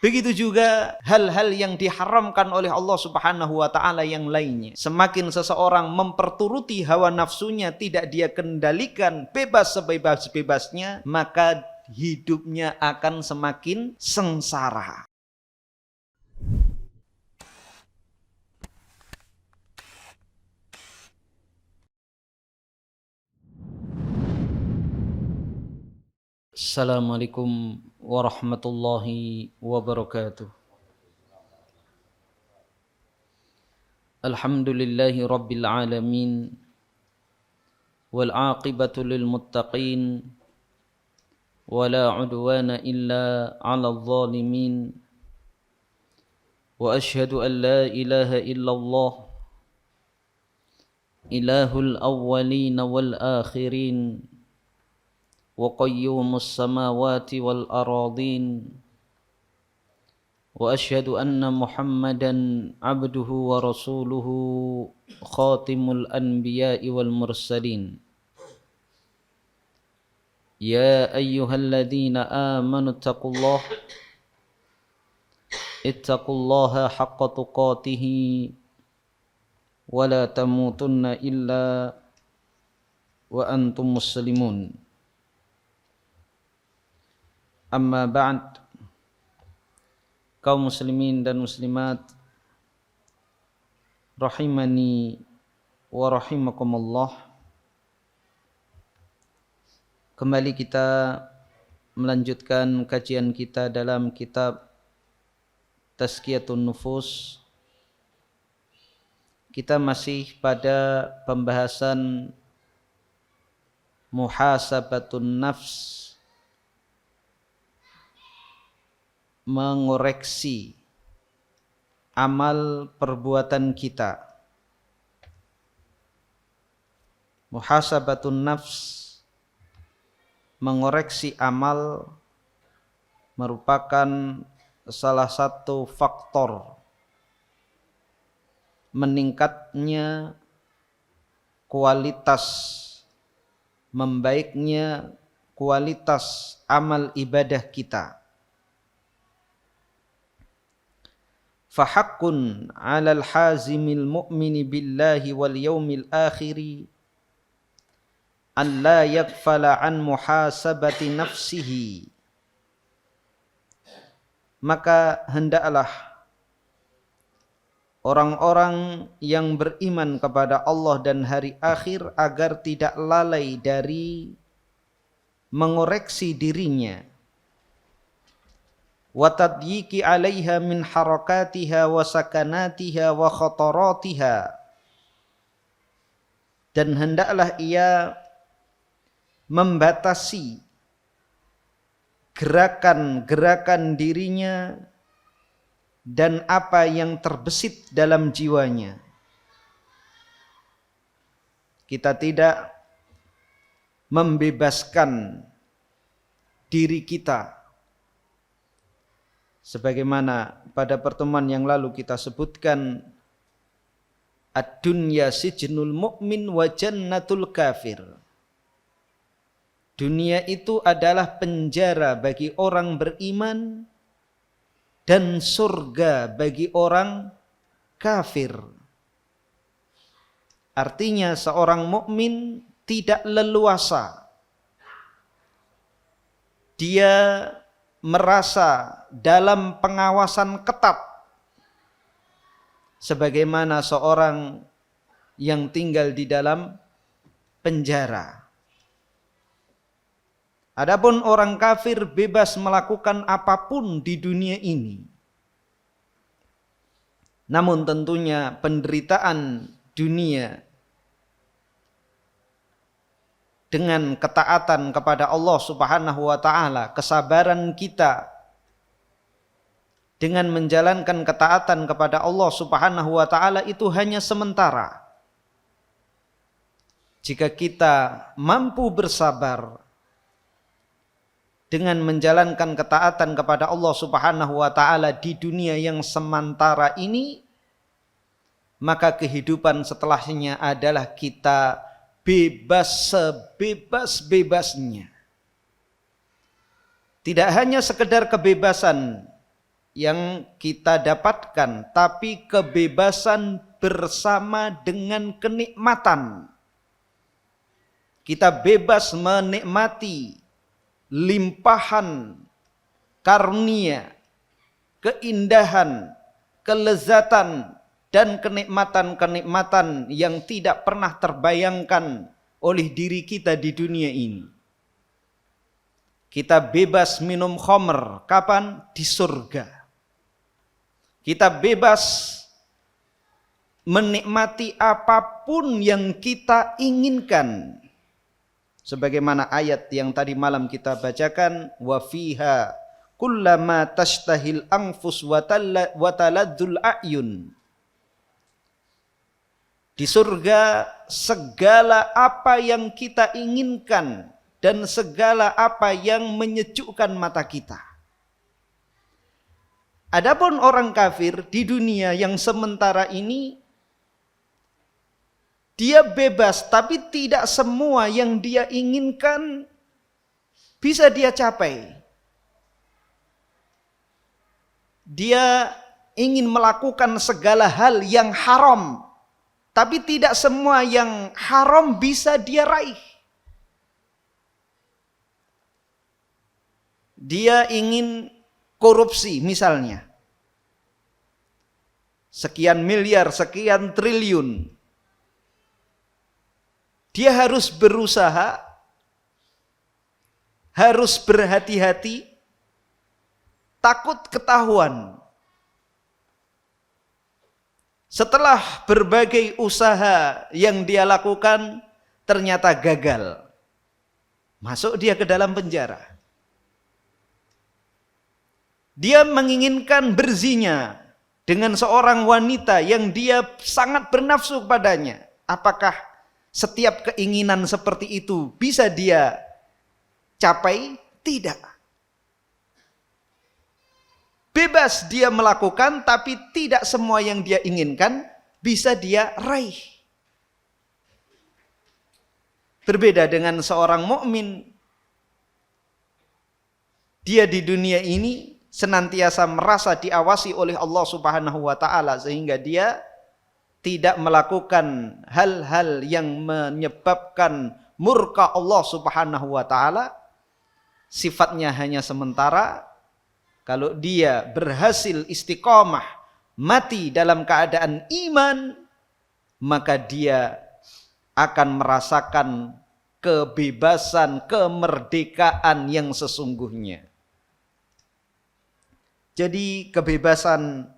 Begitu juga hal-hal yang diharamkan oleh Allah Subhanahu wa taala yang lainnya. Semakin seseorang memperturuti hawa nafsunya, tidak dia kendalikan bebas sebebas-bebasnya, maka hidupnya akan semakin sengsara. Assalamualaikum warahmatullahi wabarakatuh. Alhamdulillahi rabbil alamin, wal aqibatu lil muttaqin, wala udwana illa 'alal zalimin. Wa asyhadu an la ilaha illallah, ilahul awwalin wal akhirin, wa qayyumus samawati wal aradin. Wa asyhadu anna Muhammadan abduhu wa rasuluhu, khatimul anbiya'i wal mursalin. Ya ayyuhalladzina amanu ittaqullaha haqqa tuqatihi wa la tamutunna illa wa antum muslimun. Amma ba'd, kaum muslimin dan muslimat rahimani wa rahimakumullah. Kembali kita melanjutkan kajian kita dalam kitab Tazkiyatun Nufus. Kita masih pada pembahasan muhasabatun nafs, mengoreksi amal perbuatan kita. Muhasabatun nafs, mengoreksi amal, merupakan salah satu faktor meningkatnya kualitas, membaiknya kualitas amal ibadah kita. Fahaqqun 'alal hazimil mu'mini billahi wal yaumil akhiri an la yaghfala an muhasabati nafsihi. Maka hendaklah orang-orang yang beriman kepada Allah dan hari akhir agar tidak lalai dari mengoreksi dirinya, wa tadyiki 'alaiha min harakatiha wa sakanatiha wa khataratiha, dan hendaklah ia membatasi gerakan-gerakan dirinya dan apa yang terbesit dalam jiwanya. Kita tidak membebaskan diri kita, sebagaimana pada pertemuan yang lalu kita sebutkan, ad-dunya sijnul mu'min wa jannatul kafir. Dunia itu adalah penjara bagi orang beriman dan surga bagi orang kafir. Artinya seorang mukmin tidak leluasa. Dia merasa dalam pengawasan ketat sebagaimana seorang yang tinggal di dalam penjara. Adapun orang kafir bebas melakukan apapun di dunia ini. Namun tentunya penderitaan dunia dengan ketaatan kepada Allah Subhanahu wa taala, kesabaran kita dengan menjalankan ketaatan kepada Allah Subhanahu wa taala itu hanya sementara. Jika kita mampu bersabar dengan menjalankan ketaatan kepada Allah Subhanahu wa taala di dunia yang sementara ini, maka kehidupan setelahnya adalah kita bebas sebebas-bebasnya. Tidak hanya sekedar kebebasan yang kita dapatkan, tapi kebebasan bersama dengan kenikmatan. Kita bebas menikmati limpahan karunia, keindahan, kelezatan, dan kenikmatan-kenikmatan yang tidak pernah terbayangkan oleh diri kita di dunia ini. Kita bebas minum khamr, kapan? Di surga. Kita bebas menikmati apapun yang kita inginkan. Sebagaimana ayat yang tadi malam kita bacakan, wa fiha kullama tashtahil anfus wa taladzul a'yun. Di surga segala apa yang kita inginkan dan segala apa yang menyejukkan mata kita. Adapun orang kafir di dunia yang sementara ini, dia bebas, tapi tidak semua yang dia inginkan bisa dia capai. Dia ingin melakukan segala hal yang haram, tapi tidak semua yang haram bisa dia raih. Dia ingin korupsi misalnya. Sekian miliar, sekian triliun. Dia harus berusaha, harus berhati-hati, takut ketahuan. Setelah berbagai usaha yang dia lakukan, ternyata gagal. Masuk dia ke dalam penjara. Dia menginginkan berzina dengan seorang wanita yang dia sangat bernafsu padanya. Apakah setiap keinginan seperti itu bisa dia capai? Tidak. Bebas dia melakukan, tapi tidak semua yang dia inginkan bisa dia raih. Berbeda dengan seorang mukmin. Dia di dunia ini senantiasa merasa diawasi oleh Allah Subhanahu wa taala, sehingga dia tidak melakukan hal-hal yang menyebabkan murka Allah Subhanahu wa taala. Sifatnya hanya sementara. Kalau dia berhasil istiqomah, mati dalam keadaan iman, maka dia akan merasakan kebebasan, kemerdekaan yang sesungguhnya. Jadi kebebasan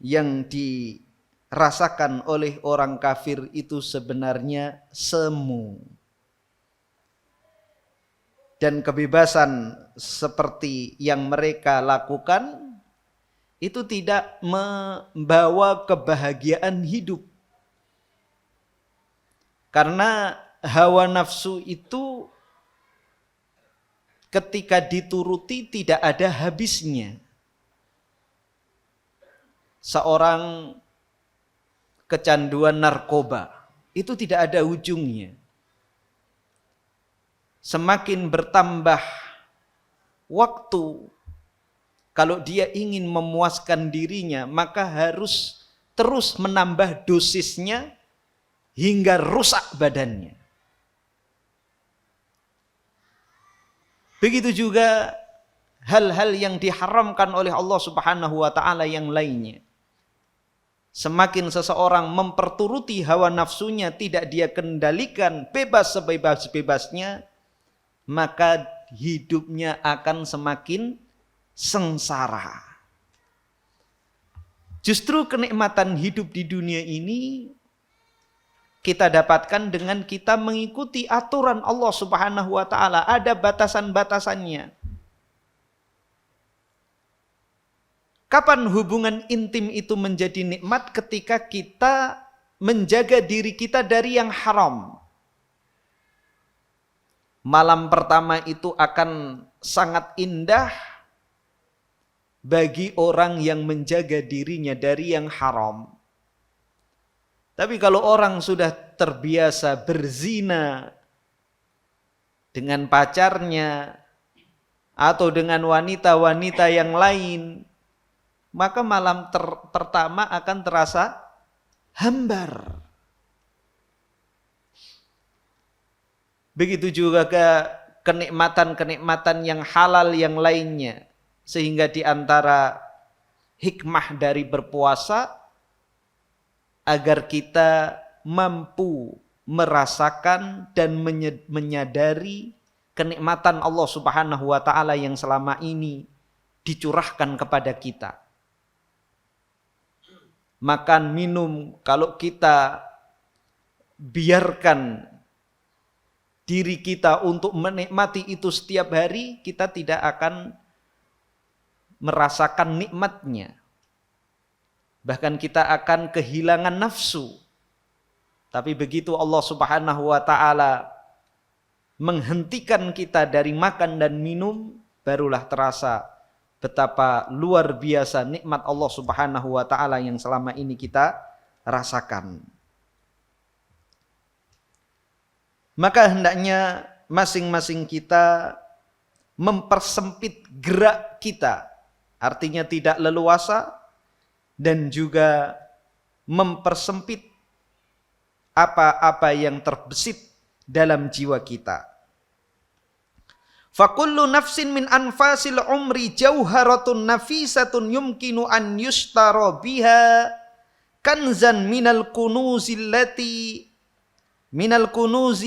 yang dirasakan oleh orang kafir itu sebenarnya semu. Dan kebebasan seperti yang mereka lakukan itu tidak membawa kebahagiaan hidup. Karena hawa nafsu itu ketika dituruti tidak ada habisnya. Seorang kecanduan narkoba itu tidak ada ujungnya. Semakin bertambah waktu, kalau dia ingin memuaskan dirinya, maka harus terus menambah dosisnya hingga rusak badannya. Begitu juga hal-hal yang diharamkan oleh Allah Subhanahu wa taala yang lainnya. Semakin seseorang memperturuti hawa nafsunya, tidak dia kendalikan, bebas sebebas-bebasnya, maka hidupnya akan semakin sengsara. Justru kenikmatan hidup di dunia ini kita dapatkan dengan kita mengikuti aturan Allah Subhanahu wa taala, ada batasan-batasannya. Kapan hubungan intim itu menjadi nikmat? Ketika kita menjaga diri kita dari yang haram. Malam pertama itu akan sangat indah bagi orang yang menjaga dirinya dari yang haram. Tapi kalau orang sudah terbiasa berzina dengan pacarnya atau dengan wanita-wanita yang lain, maka malam pertama akan terasa hambar. Begitu juga ke kenikmatan-kenikmatan yang halal yang lainnya. Sehingga di antara hikmah dari berpuasa agar kita mampu merasakan dan menyadari kenikmatan Allah Subhanahu wa taala yang selama ini dicurahkan kepada kita. Makan, minum, kalau kita biarkan diri kita untuk menikmati itu setiap hari, kita tidak akan merasakan nikmatnya. Bahkan kita akan kehilangan nafsu. Tapi begitu Allah Subhanahu wa taala menghentikan kita dari makan dan minum, barulah terasa betapa luar biasa nikmat Allah Subhanahu wa taala yang selama ini kita rasakan. Maka hendaknya masing-masing kita mempersempit gerak kita, artinya tidak leluasa, dan juga mempersempit apa-apa yang terbesit dalam jiwa kita. Fakullu nafsin min anfasil umri jauharatun nafisatun yumkinu an yushtara biha kanzan minal kunuzi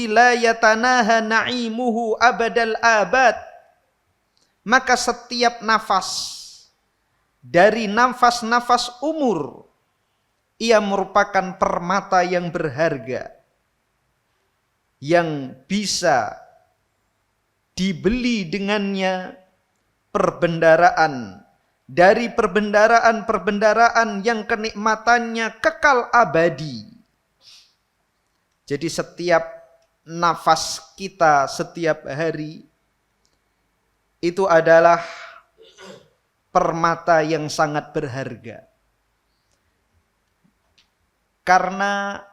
la yatanaha na'imuhu abadal abad. Maka setiap nafas dari nafas-nafas umur, ia merupakan permata yang berharga yang bisa dibeli dengannya perbendaraan dari perbendaraan-perbendaraan yang kenikmatannya kekal abadi. Jadi setiap nafas kita setiap hari itu adalah permata yang sangat berharga. Karena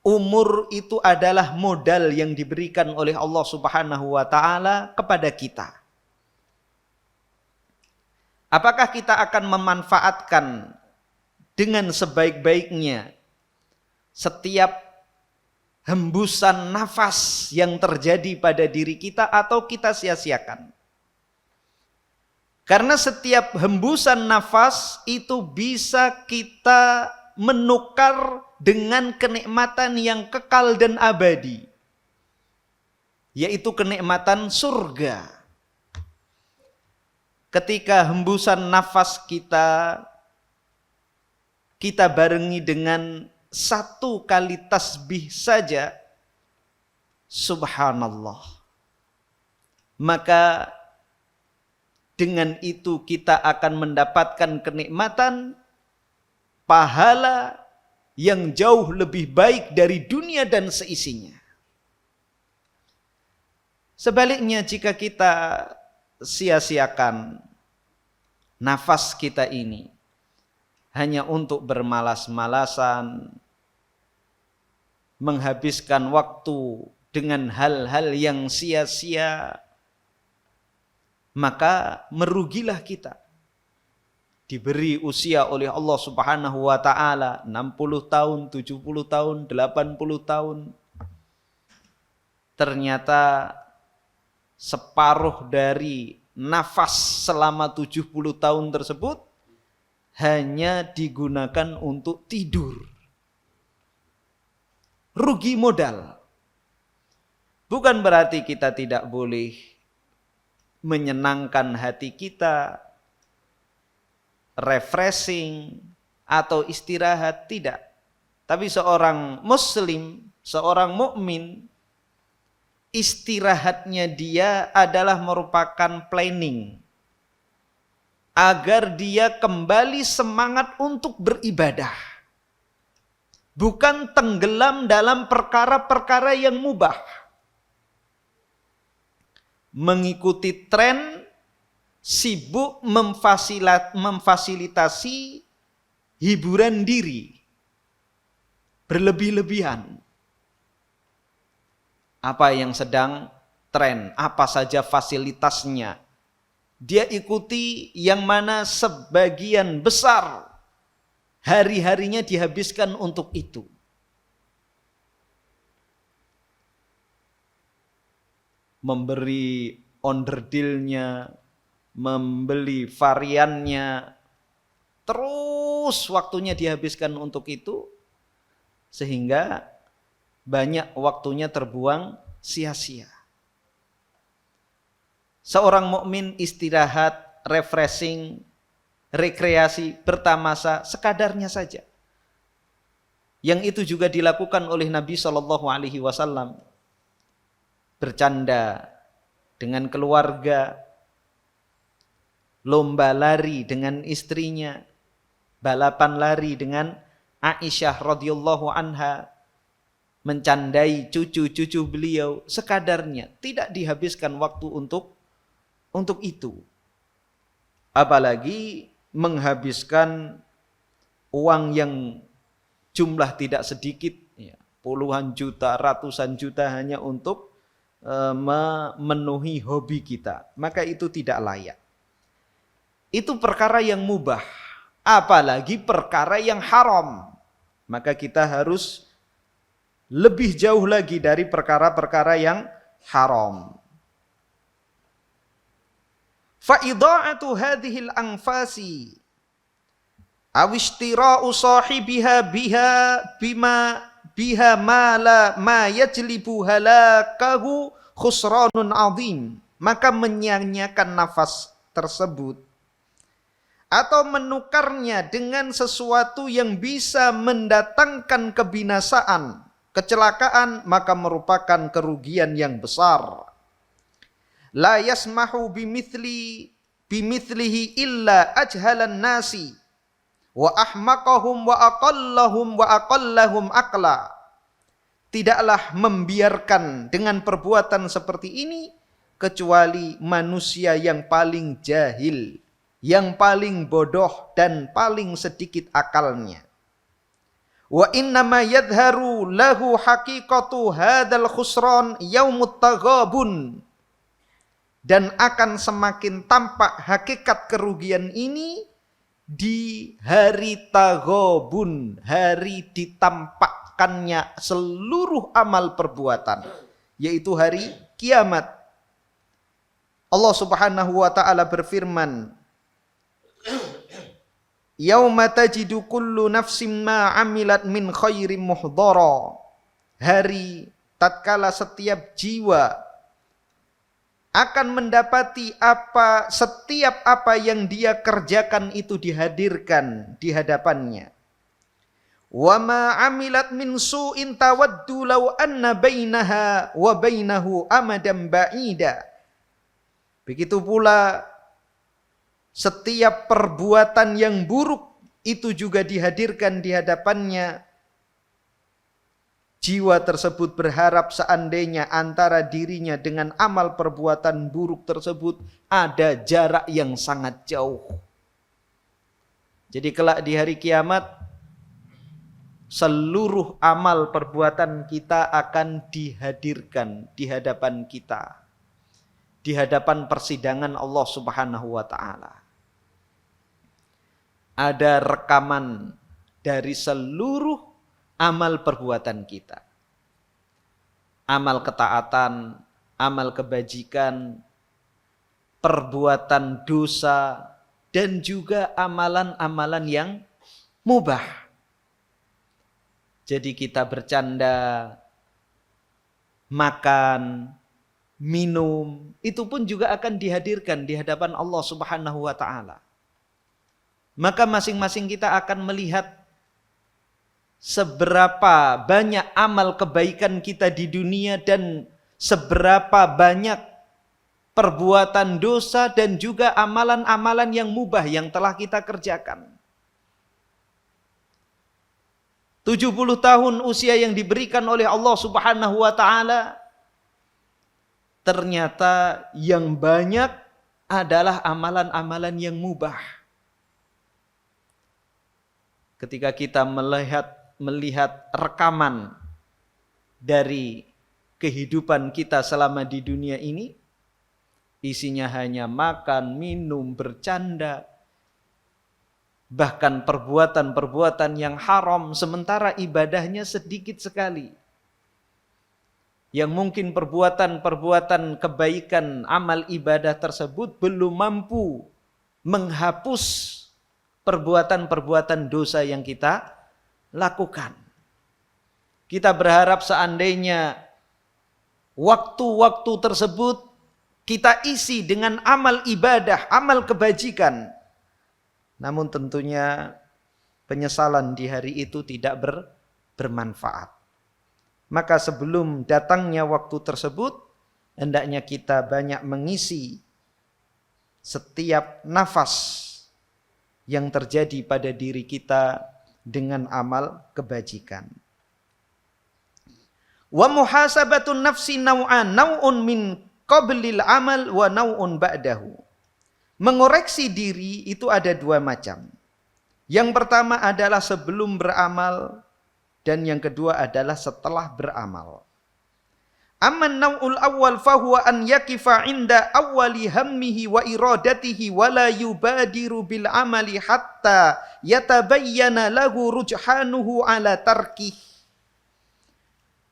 umur itu adalah modal yang diberikan oleh Allah Subhanahu wa taala kepada kita. Apakah kita akan memanfaatkan dengan sebaik-baiknya setiap hembusan nafas yang terjadi pada diri kita, atau kita sia-siakan? Karena setiap hembusan nafas itu bisa kita menukar dengan kenikmatan yang kekal dan abadi, yaitu kenikmatan surga. Ketika hembusan nafas kita barengi dengan satu kali tasbih saja, subhanallah, maka dengan itu kita akan mendapatkan kenikmatan pahala yang jauh lebih baik dari dunia dan seisinya. Sebaliknya, jika kita sia-siakan nafas kita ini hanya untuk bermalas-malasan, menghabiskan waktu dengan hal-hal yang sia-sia, maka merugilah kita. Diberi usia oleh Allah Subhanahu wa taala 60 tahun, 70 tahun, 80 tahun. Ternyata separuh dari nafas selama 70 tahun tersebut hanya digunakan untuk tidur. Rugi modal. Bukan berarti kita tidak boleh menyenangkan hati kita, refreshing atau istirahat, tidak. Tapi seorang muslim, seorang mukmin, istirahatnya dia adalah merupakan planning agar dia kembali semangat untuk beribadah, bukan tenggelam dalam perkara-perkara yang mubah, mengikuti tren, sibuk memfasilitasi hiburan diri berlebih-lebihan. Apa yang sedang tren, apa saja fasilitasnya, dia ikuti yang mana sebagian besar hari-harinya dihabiskan untuk itu. Memberi onderdilnya, membeli variannya, terus waktunya dihabiskan untuk itu, sehingga banyak waktunya terbuang sia-sia. Seorang mukmin istirahat, refreshing, rekreasi, bertamasa sekadarnya saja. Yang itu juga dilakukan oleh Nabi SAW. Bercanda dengan keluarga, lomba lari dengan istrinya, balapan lari dengan Aisyah radhiyallahu anha, mencandai cucu-cucu beliau sekadarnya, tidak dihabiskan waktu untuk itu. Apalagi menghabiskan uang yang jumlah tidak sedikit, ya, puluhan juta, ratusan juta hanya untuk memenuhi hobi kita, maka itu tidak layak. Itu perkara yang mubah, apalagi perkara yang haram, maka kita harus lebih jauh lagi dari perkara-perkara yang haram. Fa idha'atu hadhil anfasi aw ishtira'u sahibiha bima biha ma yajlibu halakahu khusranun azim, maka menyanyiakan nafas tersebut atau menukarnya dengan sesuatu yang bisa mendatangkan kebinasaan, kecelakaan, maka merupakan kerugian yang besar. La yasmahu bimithlihi illa ajhalan nasi wa ahmaqahum wa aqallahum aqla. Tidaklah membiarkan dengan perbuatan seperti ini kecuali manusia yang paling jahil, yang paling bodoh dan paling sedikit akalnya. Wa innama yadharu lahu haqiqatu hadzal khusran yaumut taghabun, dan akan semakin tampak hakikat kerugian ini di hari taghabun, hari ditampakkannya seluruh amal perbuatan, yaitu hari kiamat. Allah Subhanahu wa taala berfirman, yauma tajidu kullu nafsin ma amilat min khairin muhdara, hari tatkala setiap jiwa akan mendapati setiap apa yang dia kerjakan itu dihadirkan di hadapannya. Wa ma amilat min su'in tawaddu law anna bainaha wa bainahu amadan ba'ida. Begitu pula setiap perbuatan yang buruk itu juga dihadirkan di hadapannya. Jiwa tersebut berharap seandainya antara dirinya dengan amal perbuatan buruk tersebut ada jarak yang sangat jauh. Jadi kelak di hari kiamat, seluruh amal perbuatan kita akan dihadirkan di hadapan kita, di hadapan persidangan Allah Subhanahu wa taala. Ada rekaman dari seluruh amal perbuatan kita. Amal ketaatan, amal kebajikan, perbuatan dosa, dan juga amalan-amalan yang mubah. Jadi kita bercanda, makan, minum, itu pun juga akan dihadirkan di hadapan Allah Subhanahu wa taala. Maka masing-masing kita akan melihat seberapa banyak amal kebaikan kita di dunia dan seberapa banyak perbuatan dosa dan juga amalan-amalan yang mubah yang telah kita kerjakan. 70 tahun usia yang diberikan oleh Allah Subhanahu wa taala, ternyata yang banyak adalah amalan-amalan yang mubah. Ketika kita melihat rekaman dari kehidupan kita selama di dunia ini, isinya hanya makan, minum, bercanda, bahkan perbuatan-perbuatan yang haram, sementara ibadahnya sedikit sekali. Yang mungkin perbuatan-perbuatan kebaikan amal ibadah tersebut belum mampu menghapus perbuatan-perbuatan dosa yang kita lakukan. Kita berharap seandainya waktu-waktu tersebut kita isi dengan amal ibadah, amal kebajikan. Namun tentunya penyesalan di hari itu tidak bermanfaat. Maka sebelum datangnya waktu tersebut, hendaknya kita banyak mengisi setiap nafas yang terjadi pada diri kita dengan amal kebajikan. Wa muhasabatun nafsi naw'un min qablil amal wa naw'un ba'dahu. Mengoreksi diri itu ada dua macam. Yang pertama adalah sebelum beramal, dan yang kedua adalah setelah beramal. Amman naw'ul awwal fahuwa an yakifa inda awwali hammihi wa iradatihi wa la yubadiru bil amali hatta yatabayyana lahu rujhanuhu ala tarkih.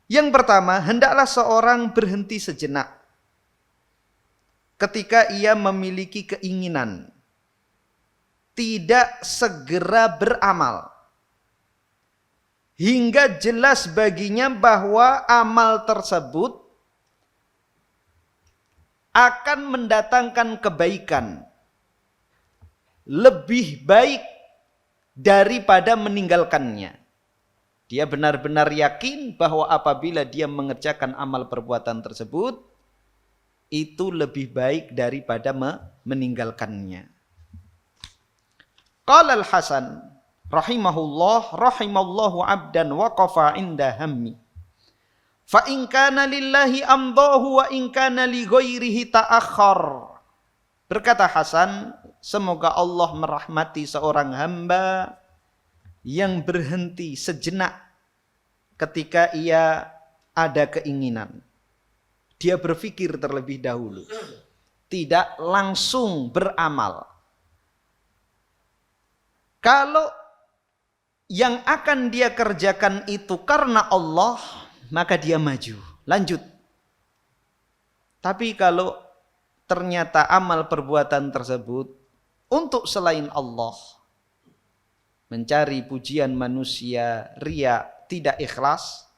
Yang pertama, hendaklah seorang berhenti sejenak ketika ia memiliki keinginan, tidak segera beramal hingga jelas baginya bahwa amal tersebut akan mendatangkan kebaikan lebih baik daripada meninggalkannya. Dia benar-benar yakin bahwa apabila dia mengerjakan amal perbuatan tersebut, itu lebih baik daripada meninggalkannya. Qala al-Hasan rahimallahu abdan waqafa inda hammi. Fa in kana lillahi amdahu wa in kana li ghairihi ta'akhkhar. Berkata Hasan, semoga Allah merahmati seorang hamba yang berhenti sejenak ketika ia ada keinginan. Dia berpikir terlebih dahulu, tidak langsung beramal. Kalau yang akan dia kerjakan itu karena Allah, maka dia maju, lanjut. Tapi kalau ternyata amal perbuatan tersebut untuk selain Allah, mencari pujian manusia, riya, tidak ikhlas,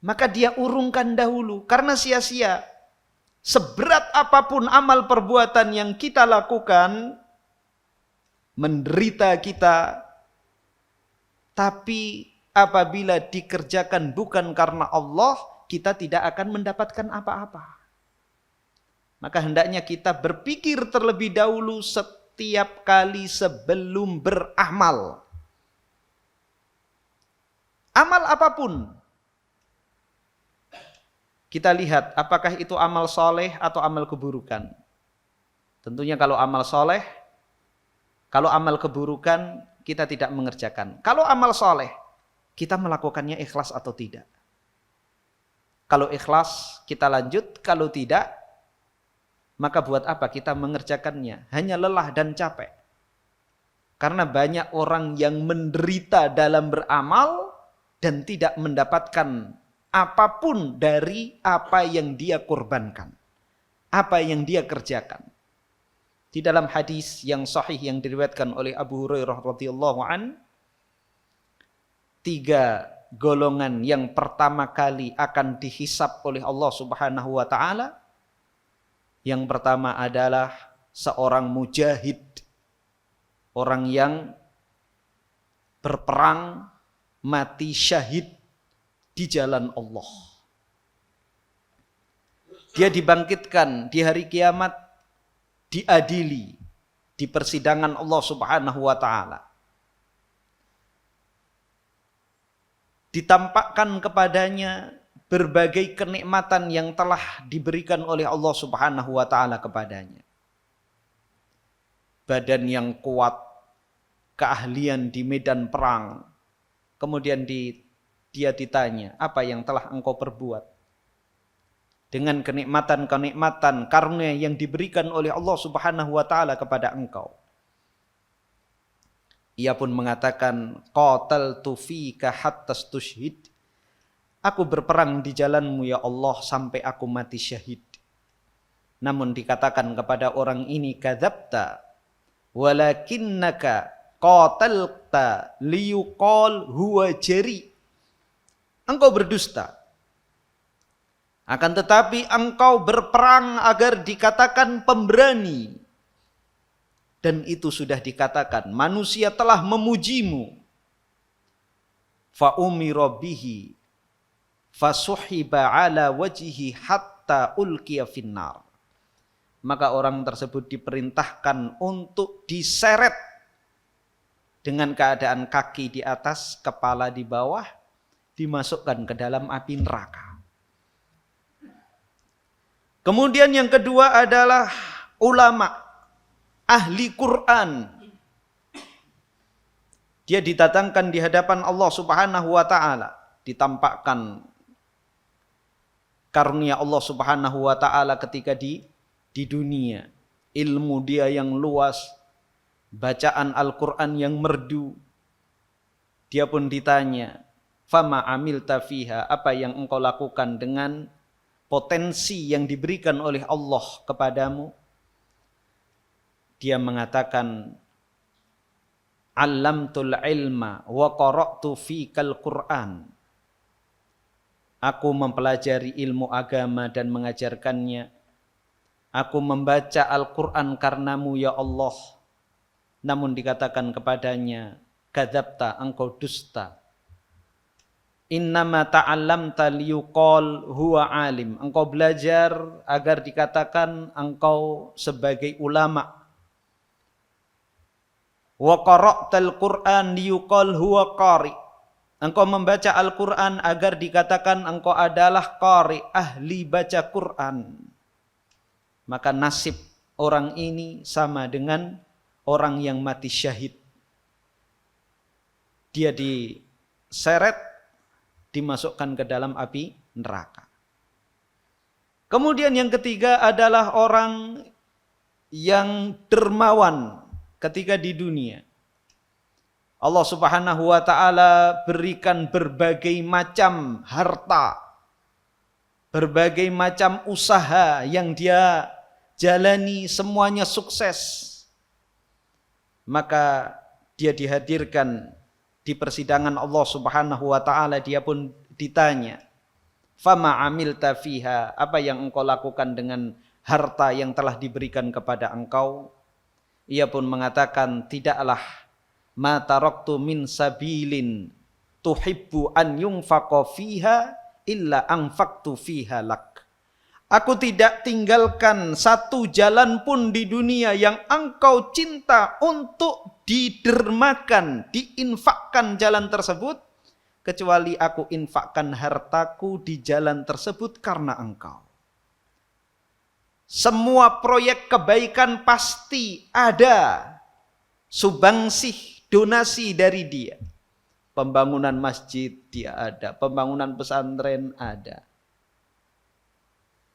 maka dia urungkan dahulu karena sia-sia. Seberat apapun amal perbuatan yang kita lakukan, menderita kita, tapi apabila dikerjakan bukan karena Allah, kita tidak akan mendapatkan apa-apa. Maka hendaknya kita berpikir terlebih dahulu setiap kali sebelum beramal. Amal apapun. Kita lihat apakah itu amal soleh atau amal keburukan. Tentunya kalau amal soleh, kalau amal keburukan kita tidak mengerjakan. Kalau amal soleh, kita melakukannya ikhlas atau tidak. Kalau ikhlas kita lanjut, kalau tidak, maka buat apa kita mengerjakannya? Hanya lelah dan capek. Karena banyak orang yang menderita dalam beramal dan tidak mendapatkan apapun dari apa yang dia korbankan, apa yang dia kerjakan. Di dalam hadis yang sahih yang diriwayatkan oleh Abu Hurairah radhiyallahu an, 3 golongan yang pertama kali akan dihisab oleh Allah Subhanahu wa taala. Yang pertama adalah seorang mujahid, orang yang berperang mati syahid di jalan Allah. Dia dibangkitkan di hari kiamat, diadili di persidangan Allah Subhanahu wa taala. Ditampakkan kepadanya berbagai kenikmatan yang telah diberikan oleh Allah Subhanahu wa taala kepadanya. Badan yang kuat, keahlian di medan perang. Kemudian dia ditanya, apa yang telah engkau perbuat? dengan kenikmatan-kenikmatan karunia yang diberikan oleh Allah Subhanahu wa taala kepada engkau. Ia pun mengatakan, qataltu fika hatta stushhid. Aku berperang di jalanmu ya Allah sampai aku mati syahid. Namun dikatakan kepada orang ini, kadzabta walakinnaka qatalta liyuqal huwa jari. Engkau berdusta. Akan tetapi engkau berperang agar dikatakan pemberani. Dan itu sudah dikatakan, manusia telah memujimu. Fa umira bihi fasuhiba ala wajhihi hatta ulqiya finnar. Maka orang tersebut diperintahkan untuk diseret dengan keadaan kaki di atas, kepala di bawah, dimasukkan ke dalam api neraka. Kemudian yang kedua adalah ulama, ahli Quran. Dia didatangkan di hadapan Allah Subhanahu wa taala, ditampakkan karunia Allah Subhanahu wa taala ketika di dunia. Ilmu dia yang luas, bacaan Al-Quran yang merdu. Dia pun ditanya, fama amilta fiha, apa yang engkau lakukan dengan potensi yang diberikan oleh Allah kepadamu? Dia mengatakan, allamtul ilma wa qara'tu fikal Qur'an. Aku mempelajari ilmu agama dan mengajarkannya. Aku membaca Al-Quran karenamu ya Allah. Namun dikatakan kepadanya, kadzabta, engkau dusta. Innama ta'allamta liyuqal huwa alim. Engkau belajar agar dikatakan engkau sebagai ulama. Wa qara'tal Qur'an liyuqal huwa qari. Engkau membaca Al-Quran agar dikatakan engkau adalah qari, ahli baca Quran. Maka nasib orang ini sama dengan orang yang mati syahid. Dia diseret, dimasukkan ke dalam api neraka. Kemudian yang ketiga adalah orang yang dermawan ketika di dunia. Allah Subhanahu wa taala berikan berbagai macam harta, berbagai macam usaha yang dia jalani, semuanya sukses. Maka dia dihadirkan di persidangan Allah Subhanahu wa taala, dia pun ditanya, fama amilta fiha, apa yang engkau lakukan dengan harta yang telah diberikan kepada engkau? Ia pun mengatakan, tidaklah ma taraktu min sabilin tuhibbu an yunfaqa fiha illa anfaqtu fiha lak. Aku tidak tinggalkan satu jalan pun di dunia yang engkau cinta untuk didermakan, diinfakkan jalan tersebut, kecuali aku infakkan hartaku di jalan tersebut karena engkau. Semua proyek kebaikan pasti ada subangsih, donasi dari dia. Pembangunan masjid dia ada, pembangunan pesantren ada.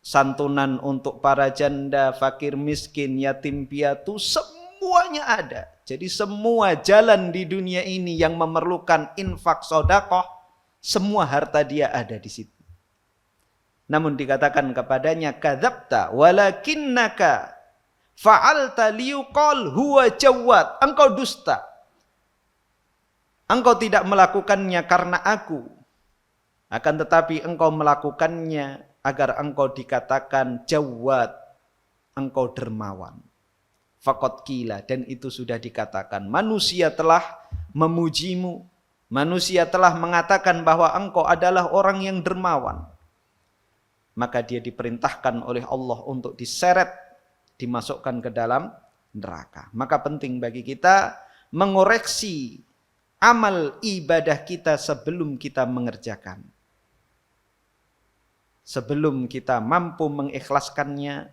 Santunan untuk para janda, fakir miskin, yatim piatu, semuanya ada. Jadi semua jalan di dunia ini yang memerlukan infak sedekah, semua harta dia ada di situ. Namun dikatakan kepadanya, kadzabta walakinnaka fa'alta liyuqal huwa jawad. Engkau dusta. Engkau tidak melakukannya karena aku. Akan tetapi engkau melakukannya agar engkau dikatakan jawad, engkau dermawan. Faqad qila, dan itu sudah dikatakan. Manusia telah memujimu. Manusia telah mengatakan bahwa engkau adalah orang yang dermawan. Maka dia diperintahkan oleh Allah untuk diseret, dimasukkan ke dalam neraka. Maka penting bagi kita mengoreksi amal ibadah kita sebelum kita mengerjakan. Sebelum kita mampu mengikhlaskannya,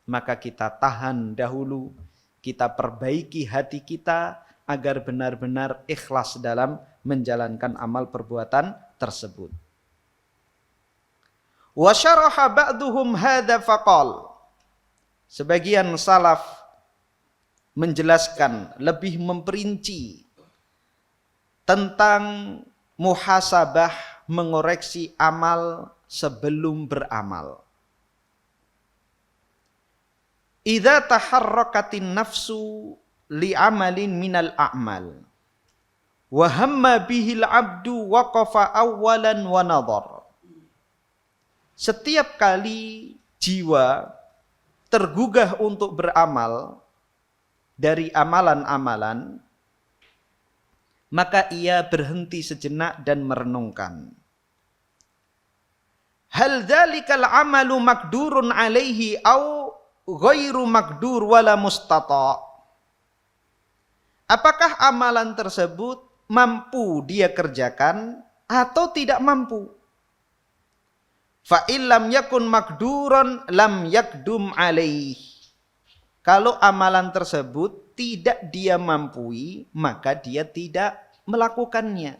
maka kita tahan dahulu, kita perbaiki hati kita agar benar-benar ikhlas dalam menjalankan amal perbuatan tersebut. Wa syaraha ba'duhum hadza faqal. Sebagian salaf menjelaskan, lebih memperinci tentang muhasabah, mengoreksi amal sebelum beramal. Idza taharrakatin nafsu li'amalin minal a'mal wa hamma bihil abdu waqafa awwalan wa nadhar. Setiap kali jiwa tergugah untuk beramal dari amalan-amalan, maka ia berhenti sejenak dan merenungkan. Hal dzalikal amalu makdurun alaihi au ghairu makdur wala mustata'. Apakah amalan tersebut mampu dia kerjakan atau tidak mampu? Fa illam yakun makduran lam yakdum alaih. Kalau amalan tersebut tidak dia mampui, maka dia tidak melakukannya.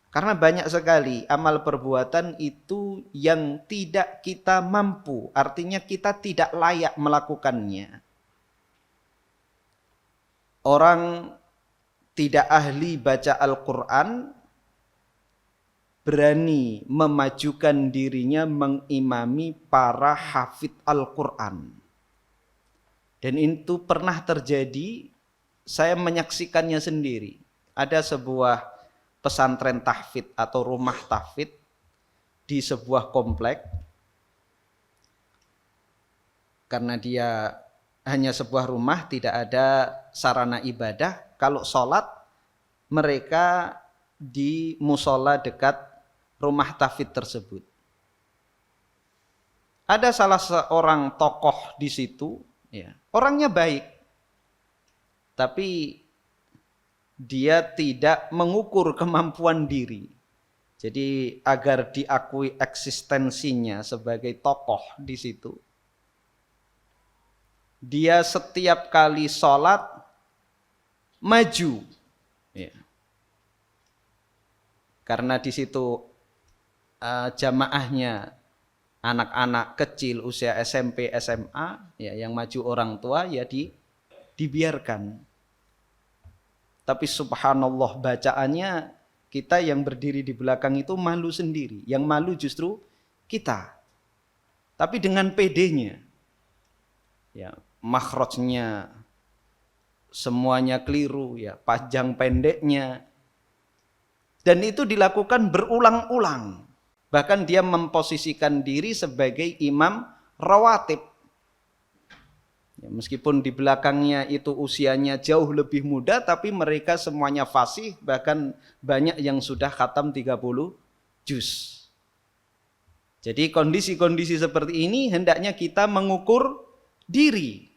Karena banyak sekali amal perbuatan itu yang tidak kita mampu, artinya kita tidak layak melakukannya. Orang tidak ahli baca Al-Quran berani memajukan dirinya mengimami para hafid Al-Quran. Dan itu pernah terjadi, saya menyaksikannya sendiri. Ada sebuah pesantren tahfidz atau rumah tahfidz di sebuah komplek. Karena dia hanya sebuah rumah, tidak ada sarana ibadah. Kalau sholat, mereka di musola dekat rumah tahfidz tersebut. Ada salah seorang tokoh di situ, ya, orangnya baik, tapi dia tidak mengukur kemampuan diri. Jadi agar diakui eksistensinya sebagai tokoh di situ, dia setiap kali sholat maju, ya. Karena di situ jamaahnya anak-anak kecil usia SMP, SMA, ya, yang maju orang tua ya dibiarkan. Tapi subhanallah bacaannya kita yang berdiri di belakang itu malu sendiri. Yang malu justru kita. Tapi dengan pedenya, ya, makhrajnya semuanya keliru, ya, panjang pendeknya. Dan itu dilakukan berulang-ulang. Bahkan dia memposisikan diri sebagai imam rawatib. Ya, meskipun di belakangnya itu usianya jauh lebih muda, tapi mereka semuanya fasih, bahkan banyak yang sudah khatam 30 juz. Jadi kondisi-kondisi seperti ini hendaknya kita mengukur diri.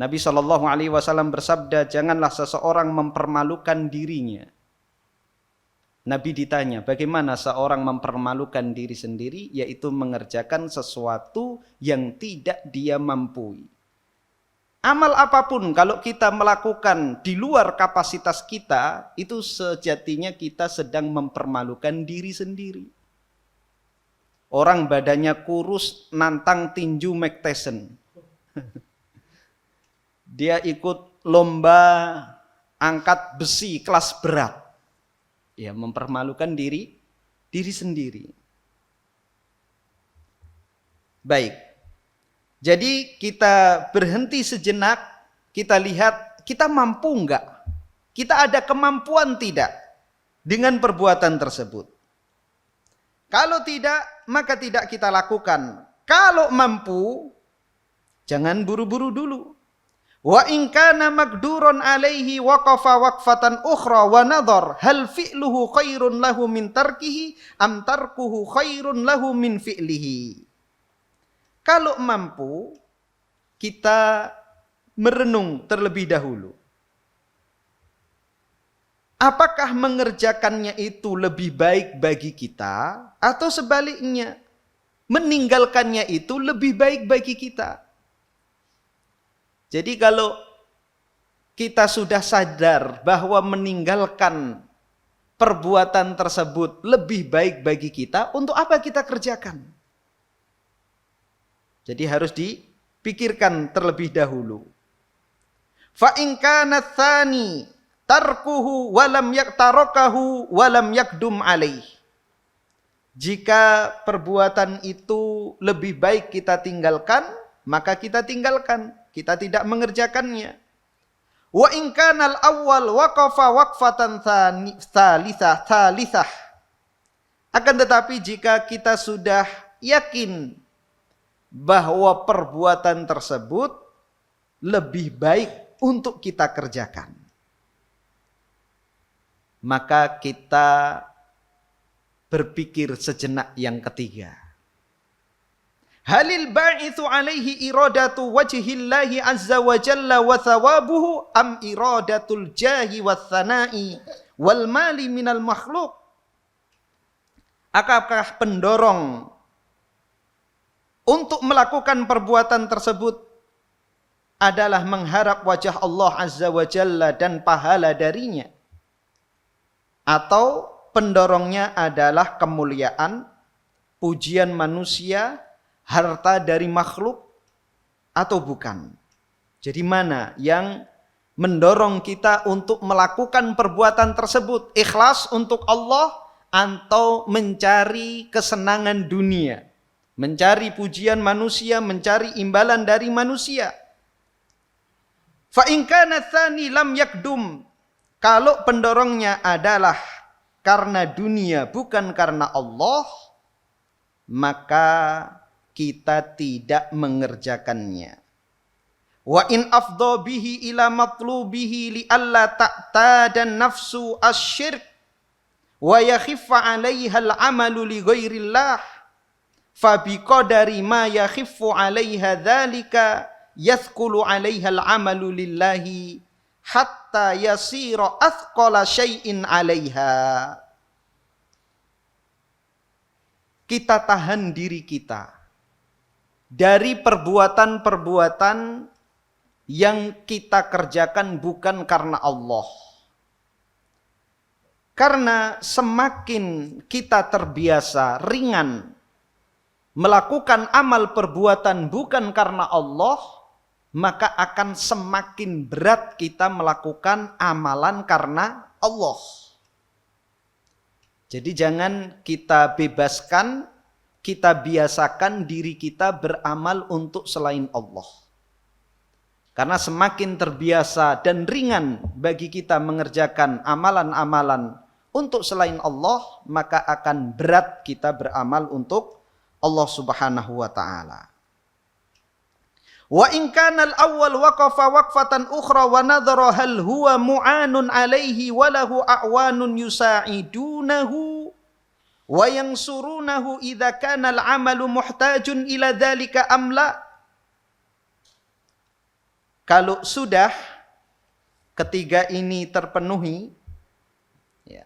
Nabi SAW bersabda, janganlah seseorang mempermalukan dirinya. Nabi ditanya, bagaimana seorang mempermalukan diri sendiri? Yaitu mengerjakan sesuatu yang tidak dia mampu. Amal apapun kalau kita melakukan di luar kapasitas kita, itu sejatinya kita sedang mempermalukan diri sendiri. Orang badannya kurus nantang tinju Mike Tyson. Dia ikut lomba angkat besi kelas berat. Ya, mempermalukan diri sendiri. Baik. Jadi kita berhenti sejenak, kita lihat kita mampu enggak? Kita ada kemampuan tidak dengan perbuatan tersebut? Kalau tidak, maka tidak kita lakukan. Kalau mampu, jangan buru-buru dulu. Wa in kana makduran alaihi waqafa waqfatan ukhra wa nadhar hal fi'luhu khairun lahu min tarkihi am tarkuhu khairun lahu min fi'lihi. Kalau mampu, kita merenung terlebih dahulu. Apakah mengerjakannya itu lebih baik bagi kita atau sebaliknya meninggalkannya itu lebih baik bagi kita? Jadi kalau kita sudah sadar bahwa meninggalkan perbuatan tersebut lebih baik bagi kita, untuk apa kita kerjakan? Jadi harus dipikirkan terlebih dahulu. Fa in kana tsani tarkuhu wa lam yaktarakahu wa lam yakdum alaih. Jika perbuatan itu lebih baik kita tinggalkan, maka kita tinggalkan, kita tidak mengerjakannya. Wa in kana al-awwal waqafa waqfatan thalithah. Akan tetapi jika kita sudah yakin bahwa perbuatan tersebut lebih baik untuk kita kerjakan, maka kita berpikir sejenak yang ketiga. Halil ba'ithu alaihi iradatu wajhillahi azza wa jalla wa thawabuhu am iradatul jahi wa thana'i wal mali minal makhluk. Apakah pendorong untuk melakukan perbuatan tersebut adalah mengharap wajah Allah azza wa jalla dan pahala darinya, atau pendorongnya adalah kemuliaan, pujian manusia, harta dari makhluk, atau bukan? Jadi mana yang mendorong kita untuk melakukan perbuatan tersebut? Ikhlas untuk Allah atau mencari kesenangan dunia, mencari pujian manusia, mencari imbalan dari manusia? Fa in kana tsani lam yakdum. Kalau pendorongnya adalah karena dunia bukan karena Allah, maka kita tidak mengerjakannya. Wa in afdha bihi ila matlubihi li alla ta'tada nafsu asyirk wa yakhiffa 'alaiha al-'amalu li ghairillah fa biqadari ma yakhiffu 'alaiha dzalika yathqulu 'alaiha al-'amalu lillahi hatta yasira athqala syai'in 'alaiha. Kita tahan diri kita dari perbuatan-perbuatan yang kita kerjakan bukan karena Allah. Karena semakin kita terbiasa ringan melakukan amal perbuatan bukan karena Allah, maka akan semakin berat kita melakukan amalan karena Allah. Jadi jangan kita bebaskan, kita biasakan diri kita beramal untuk selain Allah. Karena semakin terbiasa dan ringan bagi kita mengerjakan amalan-amalan untuk selain Allah, maka akan berat kita beramal untuk Allah Subhanahu wa ta'ala. Wa in kana al-awwal waqafa waqfatan ukhra wa nadhara hal huwa mu'anun alaihi wa lahu a'wanun yusa'idunahu wa yansurunahu idza kana al-'amalu muhtajun ila dzalika am la. Kalau sudah ketiga ini terpenuhi, ya,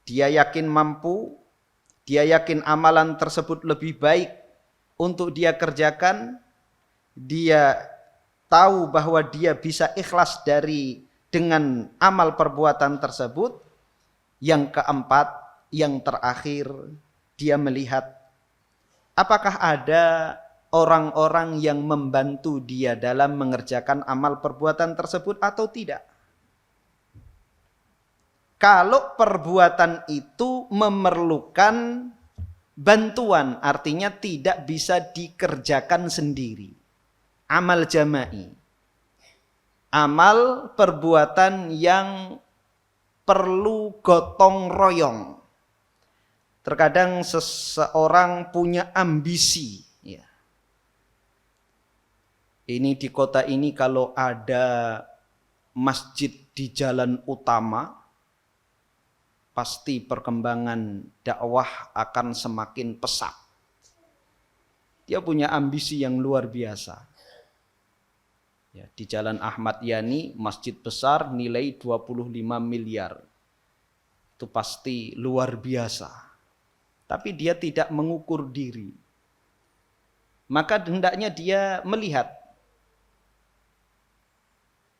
dia yakin mampu, dia yakin amalan tersebut lebih baik untuk dia kerjakan, dia tahu bahwa dia bisa ikhlas dengan amal perbuatan tersebut. Yang keempat, yang terakhir, dia melihat apakah ada orang-orang yang membantu dia dalam mengerjakan amal perbuatan tersebut atau tidak. Kalau perbuatan itu memerlukan bantuan, artinya tidak bisa dikerjakan sendiri. Amal jama'i, amal perbuatan yang perlu gotong royong. Terkadang seseorang punya ambisi, ya. Ini di kota ini kalau ada masjid di jalan utama, pasti perkembangan dakwah akan semakin pesat. Dia punya ambisi yang luar biasa. Ya, di Jalan Ahmad Yani, masjid besar nilai 25 miliar. Itu pasti luar biasa. Tapi dia tidak mengukur diri. Maka hendaknya dia melihat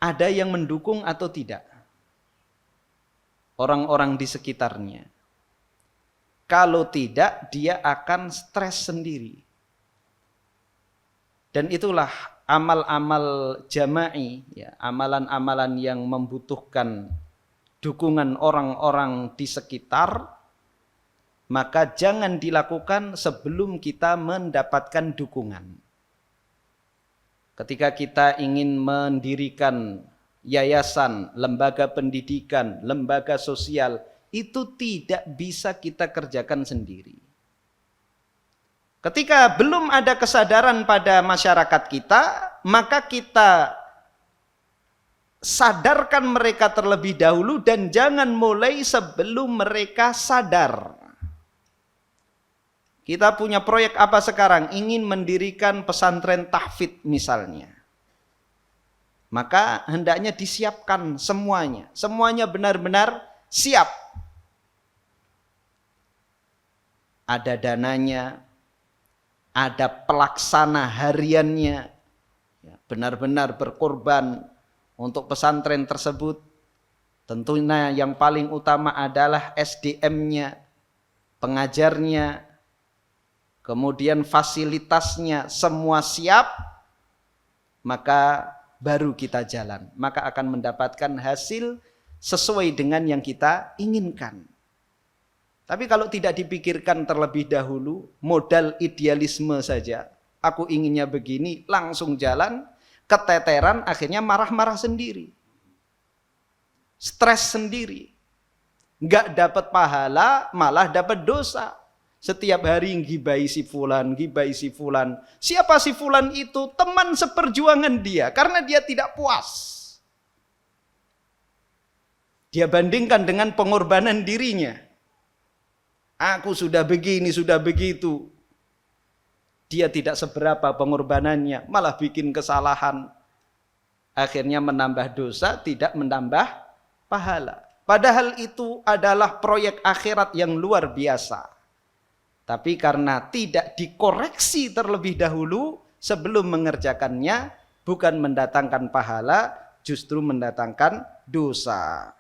ada yang mendukung atau tidak. orang-orang di sekitarnya. Kalau tidak, dia akan stres sendiri. Dan itulah amal-amal jama'i, ya, amalan-amalan yang membutuhkan dukungan orang-orang di sekitar, maka jangan dilakukan sebelum kita mendapatkan dukungan. Ketika kita ingin mendirikan yayasan, lembaga pendidikan, lembaga sosial, itu tidak bisa kita kerjakan sendiri. Ketika belum ada kesadaran pada masyarakat kita, maka kita sadarkan mereka terlebih dahulu dan jangan mulai sebelum mereka sadar. Kita punya proyek apa sekarang? Ingin mendirikan pesantren tahfidz misalnya. Maka hendaknya disiapkan semuanya. Semuanya benar-benar siap. Ada dananya, ada pelaksana hariannya, benar-benar berkorban untuk pesantren tersebut. Tentunya yang paling utama adalah SDM-nya, pengajarnya, kemudian fasilitasnya, semua siap, maka baru kita jalan. Maka akan mendapatkan hasil sesuai dengan yang kita inginkan. Tapi kalau tidak dipikirkan terlebih dahulu, modal idealisme saja, aku inginnya begini, langsung jalan, keteteran, akhirnya marah-marah sendiri. Stres sendiri. Nggak dapat pahala, malah dapat dosa. Setiap hari ngibai si fulan, ngibai si fulan. Siapa si fulan itu? Teman seperjuangan dia, karena dia tidak puas. Dia bandingkan dengan pengorbanan dirinya. Aku sudah begini, sudah begitu. Dia tidak seberapa pengorbanannya, malah bikin kesalahan. Akhirnya menambah dosa, tidak menambah pahala. Padahal itu adalah proyek akhirat yang luar biasa. Tapi karena tidak dikoreksi terlebih dahulu sebelum mengerjakannya, bukan mendatangkan pahala, justru mendatangkan dosa.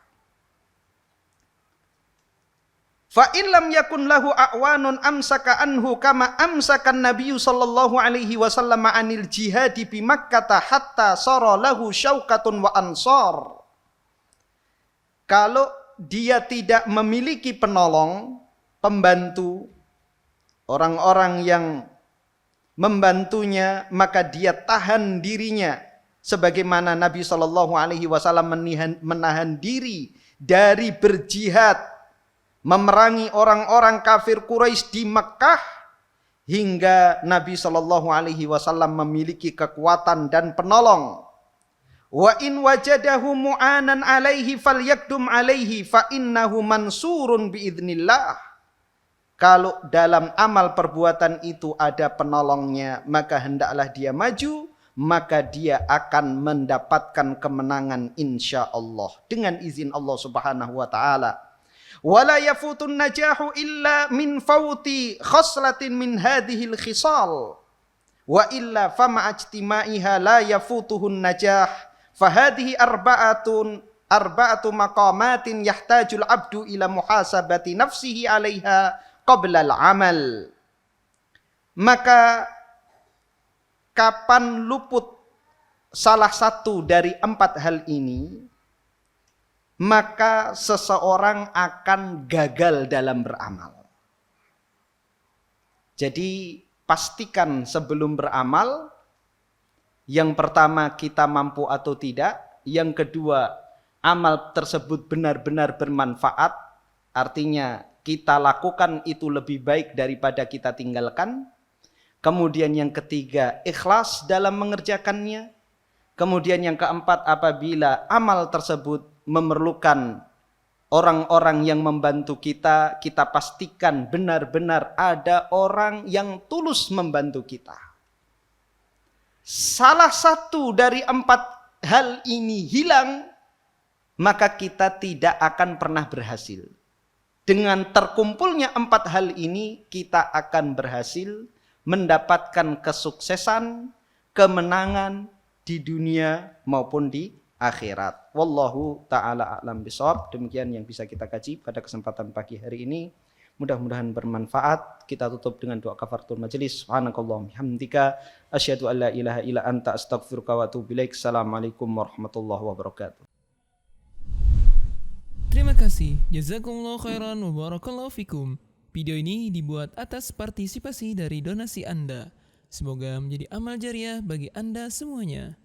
Fa in lam yakun lahu a'wanun amsaka anhu kama amsakan Nabi sallallahu alaihi wasallam anil jihad bi Makkah hatta sara lahu syaukatun wa ansar. Kalau dia tidak memiliki penolong, pembantu, orang-orang yang membantunya, maka dia tahan dirinya sebagaimana Nabi sallallahu alaihi wasallam menahan diri dari berjihad memerangi orang-orang kafir Quraisy di Mekah hingga Nabi Shallallahu Alaihi Wasallam memiliki kekuatan dan penolong. Wa in wajadahu mu'anan alaihi falyakdum alaihi fa innahu mansurun biidznillah. Kalau dalam amal perbuatan itu ada penolongnya, maka hendaklah dia maju, maka dia akan mendapatkan kemenangan insya Allah dengan izin Allah Subhanahu Wa Taala. Wala yafutun najahu illa min fauti khoslatin min hadhil khisal wa illa fama ijtima'iha la yafutuhun najah fahadhihi arba'atu maqamatin yahtajul abdu ila muhasabati nafsihi 'alaiha qabla al-amal. Maka kapan luput salah satu dari 4 hal ini, maka seseorang akan gagal dalam beramal. Jadi pastikan sebelum beramal, yang pertama kita mampu atau tidak, yang kedua amal tersebut benar-benar bermanfaat, artinya kita lakukan itu lebih baik daripada kita tinggalkan. Kemudian yang ketiga ikhlas dalam mengerjakannya. Kemudian yang keempat apabila amal tersebut memerlukan orang-orang yang membantu kita, kita pastikan benar-benar ada orang yang tulus membantu kita. Salah satu dari 4 hal ini hilang, maka kita tidak akan pernah berhasil. Dengan terkumpulnya 4 hal ini, kita akan berhasil mendapatkan kesuksesan, kemenangan di dunia maupun di akhirat. Wallahu ta'ala a'lam bishawab. Demikian yang bisa kita kaji pada kesempatan pagi hari ini. Mudah-mudahan bermanfaat. Kita tutup dengan doa kafaratul majelis. Subhanakallahumma hamdika asyhadu an la ilaha illa anta astaghfiruka wa atubu ilaik. Assalamualaikum warahmatullahi wabarakatuh. Terima kasih. Jazakumullah khairan wa barakallahu fikum. Video ini dibuat atas partisipasi dari donasi Anda. Semoga menjadi amal jariah bagi Anda semuanya.